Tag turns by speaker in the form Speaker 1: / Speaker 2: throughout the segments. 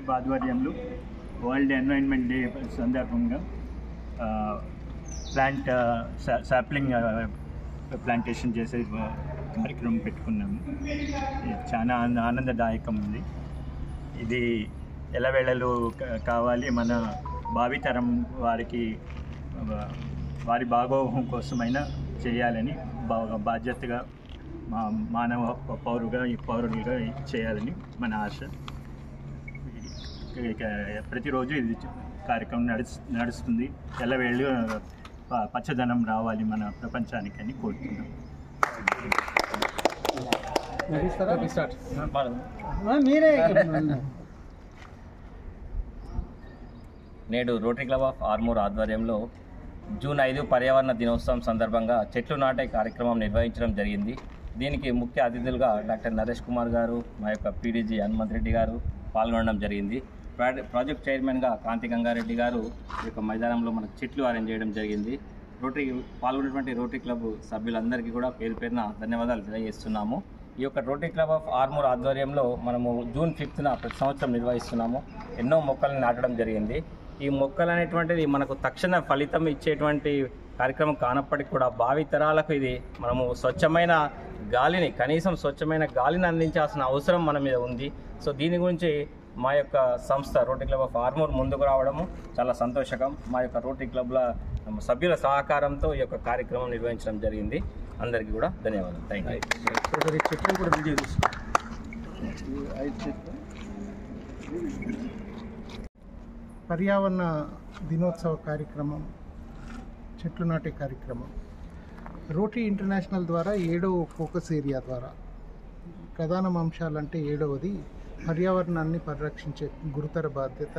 Speaker 1: UNICEF ఆధ్వర్యంలో world environment day సందర్భంగా sapling plantation చేసే కార్యక్రమం పెట్టుకున్నాము. చాలా ఆనందదాయకం ఉంది. ఇది ఎల్లవేళలు కావాలి, మన భావితరం వారి బాగోగం కోసమైనా చేయాలని బాధ్యతగా మానవ పౌరులుగా చేయాలని మన ఆశ. ప్రతిరోజు ఇది కార్యక్రమం నడుస్తుంది. ఎల్లవేళ్ళు పచ్చదనం రావాలి మన ప్రపంచానికి అని కోరుతున్నాం.
Speaker 2: నేడు రోటరీ క్లబ్ ఆఫ్ ఆర్మూర్ ఆధ్వర్యంలో జూన్ 5 పర్యావరణ దినోత్సవం సందర్భంగా చెట్లు నాటే కార్యక్రమం నిర్వహించడం జరిగింది. దీనికి ముఖ్య అతిథులుగా డాక్టర్ నరేష్ కుమార్ గారు, మా యొక్క పీడీజీ హనుమంత్ రెడ్డి గారు పాల్గొనడం జరిగింది. ప్రాజెక్ట్ చైర్మన్గా కాంతి గంగారెడ్డి గారు ఈ యొక్క మైదానంలో మనకు చెట్లు అరేంజ్ చేయడం జరిగింది. పాల్గొన్నటువంటి రోటరీ క్లబ్ సభ్యులందరికీ కూడా పేరు పేరున ధన్యవాదాలు తెలియజేస్తున్నాము. ఈ యొక్క రోటరీ క్లబ్ ఆఫ్ ఆర్మూర్ ఆధ్వర్యంలో మనము జూన్ 5న ప్రతి సంవత్సరం నిర్వహిస్తున్నాము. ఎన్నో మొక్కలను నాటడం జరిగింది. ఈ మొక్కలు అనేటువంటిది మనకు తక్షణ ఫలితం ఇచ్చేటువంటి కార్యక్రమం కానప్పటికీ కూడా భావి తరాలకు ఇది మనము స్వచ్ఛమైన గాలిని, కనీసం స్వచ్ఛమైన గాలిని అందించాల్సిన అవసరం మన మీద ఉంది. సో దీని గురించి మా యొక్క సంస్థ రోటరీ క్లబ్ ఆఫ్ ఆర్మూర్ ముందుకు రావడము చాలా సంతోషకరం. మా యొక్క రోటరీ క్లబ్ల సభ్యుల సహకారంతో ఈ యొక్క కార్యక్రమం నిర్వహించడం జరిగింది. అందరికీ కూడా ధన్యవాదాలు. Thank you.
Speaker 3: పర్యావరణ దినోత్సవ కార్యక్రమం, చెట్లు నాటే కార్యక్రమం రోటరీ ఇంటర్నేషనల్ ద్వారా 7వ ఫోకస్ ఏరియా ద్వారా ప్రధాన అంశాలంటే 7వది పర్యావరణాన్ని పరిరక్షించే గురుతర బాధ్యత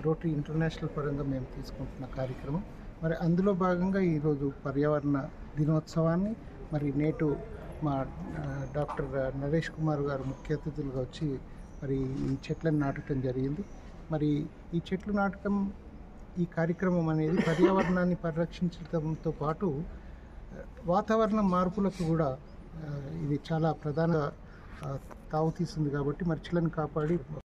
Speaker 3: రోటరీ ఇంటర్నేషనల్ పరంగా మేము తీసుకుంటున్న కార్యక్రమం. మరి అందులో భాగంగా ఈరోజు పర్యావరణ దినోత్సవాన్ని మరి నేటు మా డాక్టర్ నరేష్ కుమార్ గారు ముఖ్య అతిథులుగా వచ్చి మరి ఈ చెట్లను నాటడం జరిగింది. మరి ఈ చెట్లు నాటకం, ఈ కార్యక్రమం అనేది పర్యావరణాన్ని పరిరక్షించడంతో పాటు వాతావరణ మార్పులకు కూడా ఇది చాలా ప్రధాన తావు తీస్తుంది. కాబట్టి మరి చెట్లను కాపాడి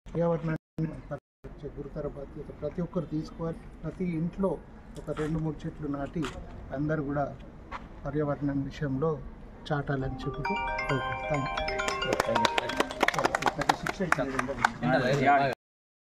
Speaker 3: పర్యావరణాన్ని పరిరక్షించే గురుతర బాధ్యత ప్రతి ఒక్కరు తీసుకోవాలి. ప్రతి ఇంట్లో ఒక 2-3 చెట్లు నాటి అందరూ కూడా పర్యావరణం విషయంలో చాటాలని చెబుతూ థ్యాంక్ యూ.